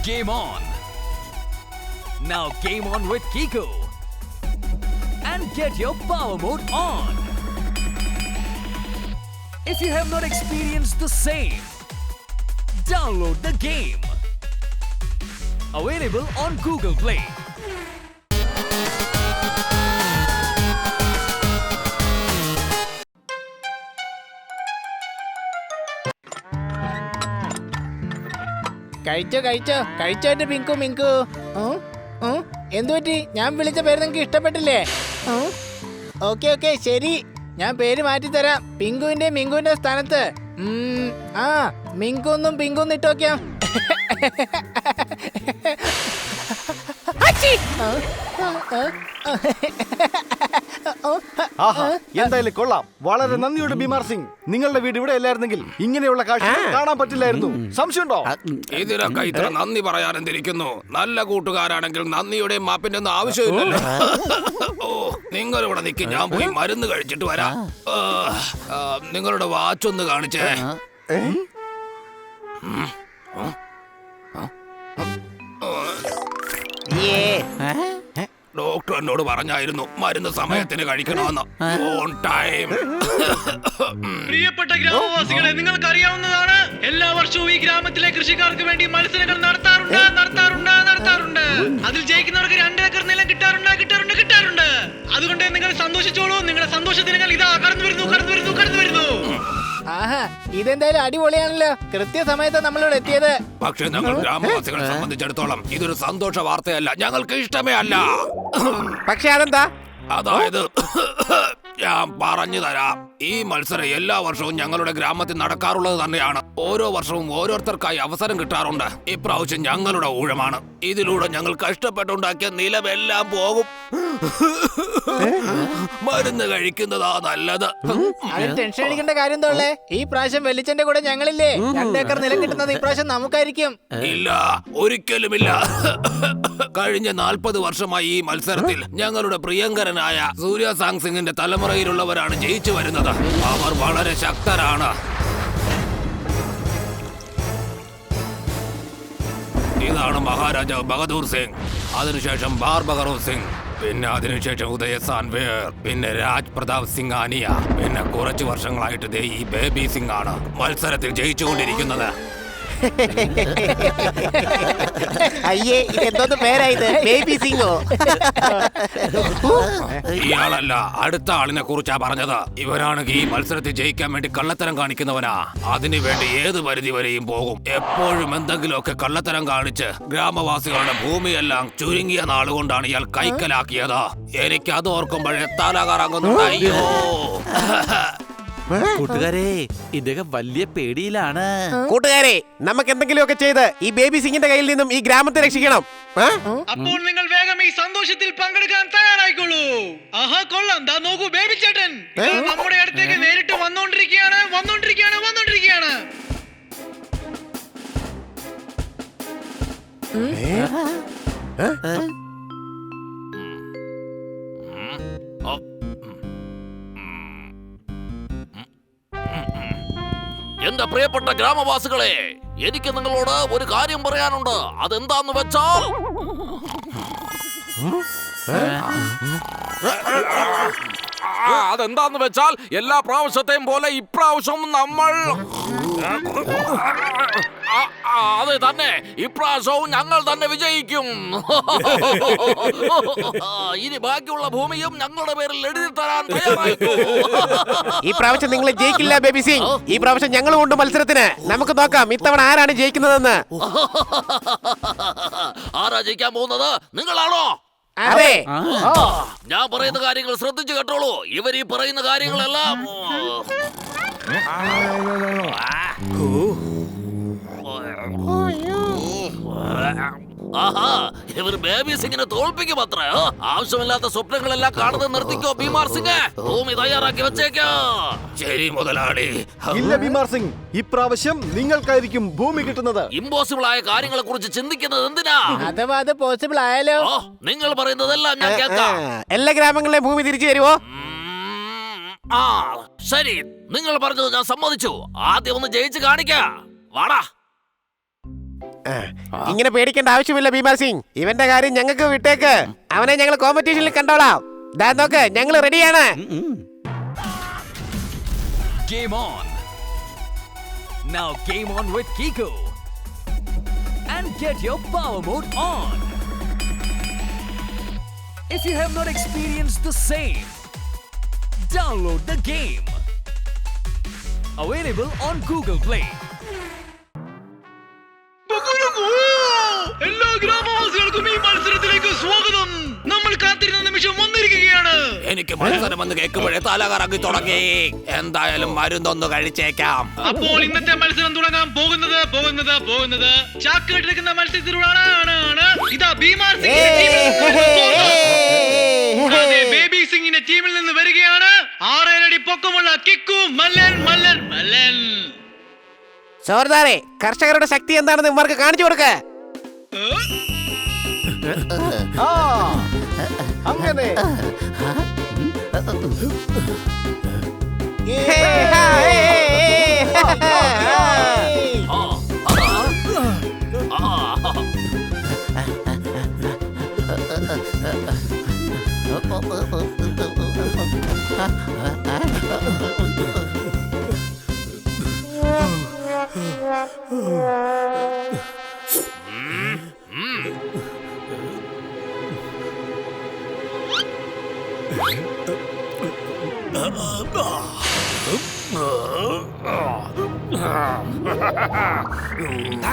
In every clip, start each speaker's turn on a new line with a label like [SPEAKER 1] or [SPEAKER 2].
[SPEAKER 1] Game on! Now game on with Kiko and get your power mode on. If you have not experienced the same, download the game. Available on Google Play.
[SPEAKER 2] കഴിച്ചോ എന്റെ മിങ്കു. എന്തു പറ്റി? ഞാൻ വിളിച്ച പേര് നിങ്ങൾക്ക് ഇഷ്ടപ്പെട്ടില്ലേ? ഓക്കെ ശരി, ഞാൻ പേര് മാറ്റി തരാം. മിങ്കുവിന്റെ സ്ഥാനത്ത് മിങ്കുന്നും പിങ്കുന്നും ഇട്ടോക്കാം.
[SPEAKER 3] എന്തായാലും കൊള്ളാം. വളരെ നന്ദിയുണ്ട് ബീമാർ സിംഗ്. നിങ്ങളുടെ വീട് ഇവിടെ അല്ലായിരുന്നെങ്കിൽ ഇങ്ങനെയുള്ള കാഴ്ച കാണാൻ പറ്റില്ലായിരുന്നു. സംശയമുണ്ടോ?
[SPEAKER 4] ഇതിനൊക്കെ ഇത്ര നന്ദി പറയാൻ എന്തിരിക്കുന്നു? നല്ല കൂട്ടുകാരാണെങ്കിൽ നന്ദിയുടെ മാപ്പിന്റെ ഒന്നും ആവശ്യമില്ലല്ലോ. ഓ, നിങ്ങളിവിടെ നിൽക്കി, ഞാൻ പോയി മരുന്ന് കഴിച്ചിട്ട് വരാം. നിങ്ങളുടെ വാച്ച് ഒന്ന് കാണിച്ചേ. ഡോക്ടർ എന്നോട് പറഞ്ഞായിരുന്നു മരുന്ന് സമയത്തിന് കഴിക്കണമെന്ന്. On time.
[SPEAKER 5] പ്രിയപ്പെട്ട ഗ്രാമവാസികളെ, നിങ്ങൾക്ക് അറിയാവുന്നതാണ്, എല്ലാ വർഷവും ഈ ഗ്രാമത്തിലെ കൃഷിക്കാർക്ക് വേണ്ടി മത്സരങ്ങൾ നടത്താറുണ്ട്. അതിൽ ജയിക്കുന്നവർക്ക് 2 ഏക്കർ നിലം കിട്ടാറുണ്ട്. അതുകൊണ്ട് നിങ്ങൾ സന്തോഷിച്ചോളൂ. നിങ്ങളുടെ സന്തോഷദിനങ്ങൾ ഇതാ കടന്നു വരുന്നു.
[SPEAKER 2] ആഹാ, ഇതെന്തായാലും അടിപൊളിയാണല്ലോ. കൃത്യസമയത്ത് നമ്മളിവിടെ എത്തിയത്.
[SPEAKER 4] പക്ഷെ ഞങ്ങൾ ഗ്രാമവാസികളെ സംബന്ധിച്ചിടത്തോളം ഇതൊരു സന്തോഷ വാർത്തയല്ല, ഞങ്ങൾക്ക് ഇഷ്ടമേ അല്ല.
[SPEAKER 2] പക്ഷെ അതെന്താ?
[SPEAKER 4] അതായത് ഞാൻ പറഞ്ഞു തരാം. ഈ മത്സരം എല്ലാ വർഷവും ഞങ്ങളുടെ ഗ്രാമത്തിൽ നടക്കാറുള്ളത് തന്നെയാണ്. ഓരോ വർഷവും ഓരോരുത്തർക്കായി അവസരം കിട്ടാറുണ്ട്. ഇപ്രാവശ്യം ഞങ്ങളുടെ ഊഴമാണ്. ഇതിലൂടെ ഞങ്ങൾ കഷ്ടപ്പെട്ടുണ്ടാക്കിയ നിലമെല്ലാം പോകും. മരുന്ന് കഴിക്കുന്നതാ നല്ലത്.
[SPEAKER 2] ടെൻഷൻ അടിക്കേണ്ട കാര്യം തോളേ. ഈ പ്രാവശ്യം വെളിച്ചന്റെ കൂടെ ഞങ്ങളില്ലേ. 2 ഏക്കർ നിലം കിട്ടുന്നത് ഈ പ്രാവശ്യം നമുക്കായിരിക്കും.
[SPEAKER 4] ഇല്ല, ഒരിക്കലുമില്ല. കഴിഞ്ഞ 40 വർഷമായി ഈ മത്സരത്തിൽ ഞങ്ങളുടെ പ്രിയങ്കരനായ സൂര്യ സാങ് സിംഗിന്റെ തലമുറയിലുള്ളവരാണ് ജയിച്ചു വരുന്നത്. അവർ വളരെ ശക്തരാണ്. ഇതാണ് മഹാരാജാവ് ബഹദൂർ സിംഗ്, അതിനുശേഷം ബാർ ബഹദൂർ സിംഗ്, പിന്നെ അതിനുശേഷം ഉദയസാൻ വേർ, പിന്നെ രാജ് പ്രതാപ് സിംഗ് ആനിയ, പിന്നെ കുറച്ചു വർഷങ്ങളായിട്ട് ദേ ഈ ബേബി സിംഗ് ആണ് മത്സരത്തിൽ ജയിച്ചുകൊണ്ടിരിക്കുന്നത്.
[SPEAKER 2] അയ്യേ, എന്തോന്ന് പേരായത്? ബേബി സിംഗോ?
[SPEAKER 4] ഇയാളല്ല, അടുത്ത ആളിനെ കുറിച്ചാ പറഞ്ഞത്. ഇവരാണെങ്കിൽ ഈ മത്സരത്തിൽ ജയിക്കാൻ വേണ്ടി കള്ളത്തരം കാണിക്കുന്നവനാ. അതിനുവേണ്ടി ഏത് പരിധി വരെയും പോകും. എപ്പോഴും എന്തെങ്കിലുമൊക്കെ കള്ളത്തരം കാണിച്ച് ഗ്രാമവാസികളുടെ ഭൂമിയെല്ലാം ചുരുങ്ങിയ നാളുകൊണ്ടാണ് ഇയാൾ കൈക്കലാക്കിയത്. എനിക്ക് അത് ഓർക്കുമ്പോഴേ തലകറങ്ങുന്നുണ്ട്. അയ്യോ
[SPEAKER 6] കൂട്ടുകാരെ, ഇദ്ദേഹം വലിയ പേടിയിലാണ്.
[SPEAKER 7] കൂട്ടുകാരെ, നമുക്ക് എന്തെങ്കിലുമൊക്കെ ചെയ്ത് ഈ ബേബി സിംഗിന്റെ കയ്യിൽ നിന്നും ഈ ഗ്രാമത്തെ രക്ഷിക്കണം.
[SPEAKER 5] അപ്പോൾ നിങ്ങൾ വേഗം ഈ സന്തോഷത്തിൽ പങ്കെടുക്കാൻ തയ്യാറായിക്കോളൂ. ആഹാ, കൊള്ളാം. ദാ നോക്കൂ, ബേബി ചേട്ടൻ നമ്മുടെ അടുത്തേക്ക് നേരിട്ട് വന്നോണ്ടിരിക്കുകയാണ്.
[SPEAKER 4] എന്റെ പ്രിയപ്പെട്ട ഗ്രാമവാസികളെ, എനിക്ക് നിങ്ങളോട് ഒരു കാര്യം പറയാനുണ്ട്. അതെന്താന്ന് വെച്ചാൽ എല്ലാ പ്രാവശ്യത്തെയും പോലെ ഇപ്രാവശ്യം നമ്മൾ അതെ തന്നെ, ഇപ്രാവശ്യവും ഞങ്ങൾ തന്നെ വിജയിക്കും. ഇനി ബാക്കിയുള്ള ഭൂമിയും ഞങ്ങളുടെ പേരിൽ എഴുതി തരാൻ തയ്യാറായിക്കോ.
[SPEAKER 7] ഈ പ്രാവശ്യം നിങ്ങൾ ജയിക്കില്ല ബേബി സിംഗ്. ഈ പ്രാവശ്യം ഞങ്ങൾ കൊണ്ട് മത്സരത്തിന്. നമുക്ക് നോക്കാം ഇത്തവണ ആരാണ് ജയിക്കുന്നതെന്ന്.
[SPEAKER 4] ആരാ ജയിക്കാൻ പോകുന്നത്? നിങ്ങളാണോ?
[SPEAKER 7] അതെ.
[SPEAKER 4] ഞാൻ പറയുന്ന കാര്യങ്ങൾ ശ്രദ്ധിച്ചു കേട്ടോളൂ. ഇവർ ഈ പറയുന്ന കാര്യങ്ങളെല്ലാം ആഹാ, ഇവർ ബേബി സിംഗിനെ തോൽപ്പിക്കുമത്രേ. ആവശ്യമില്ലാത്ത സ്വപ്നങ്ങളെല്ലാം കാണുന്നത് നിർത്തിക്കോ ബീമാർ സിംഗ്. ഭൂമി തയ്യാറാക്കി വെച്ചേക്കോ. ശരി മുതലാളി.
[SPEAKER 3] ഇല്ല ബീമാർ സിംഗ്, ഇപ്രാവശ്യം നിങ്ങൾക്കായിരിക്കും ഭൂമി കിട്ടുന്നത്.
[SPEAKER 4] ഇമ്പോസിബിൾ ആയ കാര്യങ്ങളെ കുറിച്ച് ചിന്തിക്കുന്നത് എന്തിനാ?
[SPEAKER 2] അഥവാ അത് പോസിബിൾ ആയാലോ?
[SPEAKER 4] നിങ്ങൾ പറയുന്നതെല്ലാം ഞാൻ കേൾക്കാം.
[SPEAKER 7] എല്ലാ ഗ്രാമങ്ങളിലെയും ഭൂമി തിരിച്ചു തരുമോ?
[SPEAKER 4] ആ ശരി, നിങ്ങൾ പറഞ്ഞത് ഞാൻ സമ്മതിച്ചു. ആദ്യം ഒന്ന് ജയിച്ച് കാണിക്ക. വാടാ.
[SPEAKER 7] ഇങ്ങനെ പേടിക്കേണ്ട ആവശ്യമില്ല ഭീമാർ സിംഗ്. ഇവന്റെ കാര്യം ഞങ്ങൾക്ക് വിട്ടേക്ക്. അവനെ ഞങ്ങൾ കോമ്പറ്റീഷനിൽ കണ്ടോളാം. ദാ നോക്ക്, ഞങ്ങൾ റെഡിയാണ്.
[SPEAKER 1] Game on. Now game on with Kiko. And get your power mode on. If you have not experienced the same, download the game. Available on Google Play.
[SPEAKER 5] എല്ലാ ഗ്രാമവാസികൾക്കും ഈ മത്സരത്തിലേക്ക് സ്വാഗതം. നമ്മൾ കാത്തിരുന്ന നിമിഷം വന്നിരിക്കുകയാണ്.
[SPEAKER 4] എനിക്ക് മത്സരം എന്ന് കേൾക്കുമ്പോഴേ തല കറങ്ങി തുടങ്ങി. എന്തായാലും മരുന്നൊന്ന് കഴിച്ചേക്കാം.
[SPEAKER 5] അപ്പോൾ ഇന്നത്തെ മത്സരം തുടങ്ങാൻ പോകുന്നത് ചാക്ക് കെട്ടിരിക്കുന്ന മത്സരത്തിലൂടെയാണ്. ഇതാ ഭീമാർ ബേബി സിംഗിന്റെ ടീമിൽ നിന്ന് വരികയാണ് 6 അടി പൊക്കമുള്ള കിക്കു മല്ലൻ.
[SPEAKER 7] സോർദാരെ, കർഷകരുടെ ശക്തി എന്താണെന്ന് ഇവർക്ക് കാണിച്ചു കൊടുക്ക.
[SPEAKER 3] അങ്ങനെ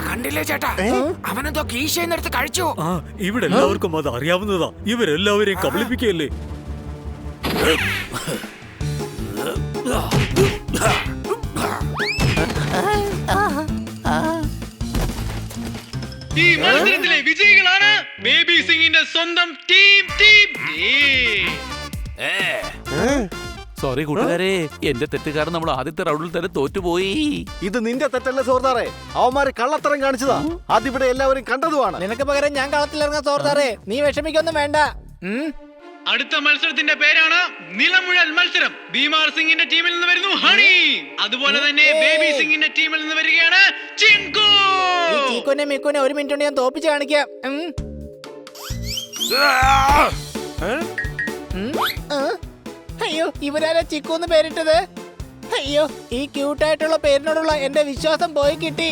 [SPEAKER 4] കണ്ടില്ലേ ചേട്ടാ, അവനെന്തോ കീശയെന്നെടുത്ത് കഴിച്ചു.
[SPEAKER 8] ഇവിടെ എല്ലാവർക്കും അത് അറിയാവുന്നതാ. ഇവരെല്ലാവരെയും കബളിപ്പിക്കല്ലേ.
[SPEAKER 5] ഈ മത്സരത്തിലെ വിജയികളാണ് ബേബി സിംഗിന്റെ സ്വന്തം ടീം.
[SPEAKER 6] സോറി കൂട്ടുകാരെ, എന്റെ തെറ്റുകാരൻ നമ്മൾ ആദ്യത്തെ റൗണ്ടിൽ തന്നെ തോറ്റുപോയി.
[SPEAKER 3] ഇത് നിന്റെ തെറ്റല്ലേ സോർദാറെ. അവന്മാര് കള്ളത്തരം കാണിച്ചതാ. അതിവിടെ എല്ലാവരും കണ്ടതുമാണ്.
[SPEAKER 2] നിനക്ക് പകരം ഞാൻ കളത്തിലിറങ്ങാൻ സോർദാറെ. നീ വിഷമിക്കൊന്നും വേണ്ട.
[SPEAKER 5] അടുത്ത മത്സരത്തിന്റെ പേരാണ് നിലമുഴൽ മത്സരം. ഭീമാർ സിംഗിന്റെ ടീമിൽ നിന്ന് വരുന്നു ഹണി. അതുപോലെ തന്നെ ബേബി സിംഗിന്റെ ടീമിൽ നിന്ന് വരികയാണ് ചിങ്കു.
[SPEAKER 2] ചീക്കോനെ മിക്കോനെ 1 മിനിറ്റ് കൊണ്ട് ഞാൻ തോപ്പിച്ച് കാണിക്കാം. അയ്യോ, ഇവരാരാ ചിക്കൂന്ന് പേരിട്ടത്? അയ്യോ, ഈ ക്യൂട്ടായിട്ടുള്ള പേരിനോടുള്ള എന്റെ വിശ്വാസം പോയി കിട്ടി.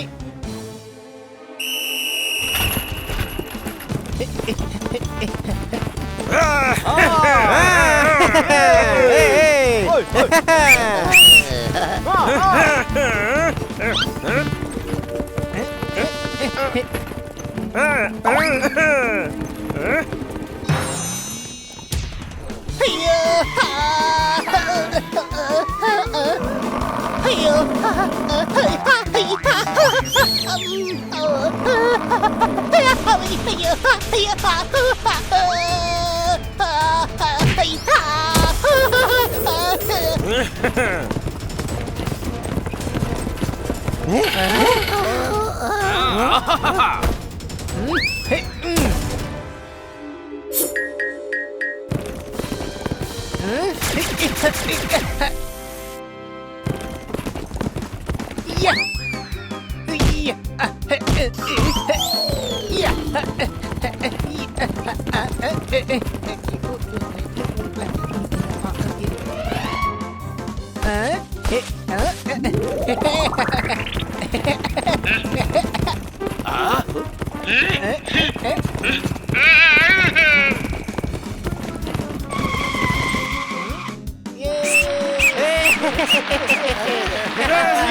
[SPEAKER 2] അയ്യോ, അയ്യോ,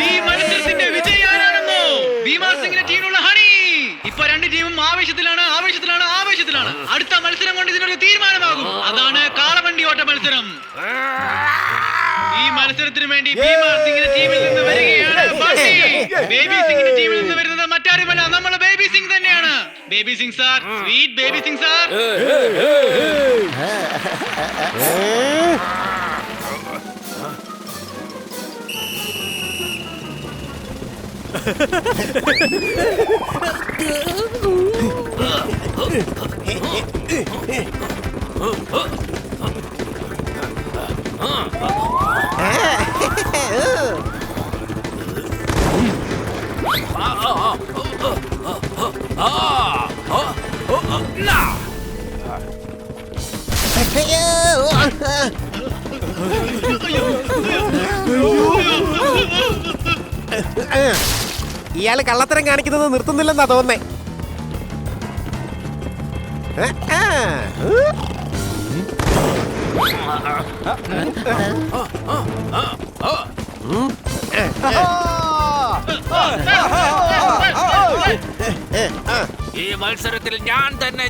[SPEAKER 5] ഈ മത്സരത്തിന്റെ വിജയാരാണെന്നോ? ഭീമാർ സിംഗിന്റെ ടീമിലുള്ള ഹണി. ഇപ്പൊ 2 ടീമും ആവേശത്തിലാണ്. അടുത്ത മത്സരം കൊണ്ട് ഇതിനൊരു തീരുമാനമാകും. അതാണ് കാളവണ്ടി ഓട്ട മത്സരം. ഈ മത്സരത്തിന് വേണ്ടി ഭീമാർ സിംഗിന്റെ ടീമിൽ നിന്ന് വരികയാണ് ബണ്ണി. ബേബി സിംഗിന്റെ ടീമിൽ നിന്ന് വരുന്നത് മറ്റാരുമല്ല, നമ്മളെ ബേബി സിംഗ് തന്നെയാണ്. Baby Singh sir, sweet baby Singh sir.
[SPEAKER 7] ഇയാള് കള്ളത്തരം കാണിക്കുന്നത് നിർത്തുന്നില്ലെന്നാ തോന്നേ.
[SPEAKER 4] ഈ മത്സരത്തിൽ ഞാൻ തന്നെ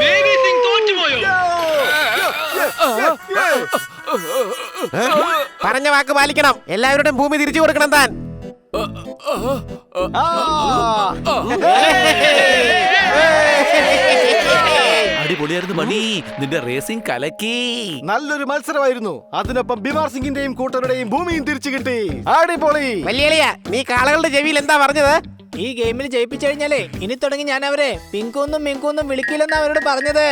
[SPEAKER 5] ബേബി സിംഗ് തോറ്റുപോയോ?
[SPEAKER 7] പറഞ്ഞ വാക്ക് പാലിക്കണം. എല്ലാവരുടെയും ഭൂമി തിരിച്ചു കൊടുക്കണം താൻ.
[SPEAKER 6] അടിപൊളിയായിരുന്നു മണി, നിന്റെ റേസിംഗ് കലക്കി.
[SPEAKER 3] നല്ലൊരു മത്സരമായിരുന്നു. അതിനൊപ്പം ബിമാർ സിംഗിന്റെയും കൂട്ടരുടെയും ഭൂമിയും തിരിച്ചു കിട്ടി. അടിപൊളി.
[SPEAKER 7] വലിയ നീ കാളകളുടെ ചെവിയിൽ എന്താ പറഞ്ഞത്?
[SPEAKER 2] ഈ ഗെയിമിൽ ജയിപ്പിച്ചു കഴിഞ്ഞാലേ ഇനി തുടങ്ങി ഞാൻ അവരെ പിങ്കൂന്നും മിങ്കൂന്നും വിളിക്കില്ലെന്ന് അവരോട് പറഞ്ഞത്.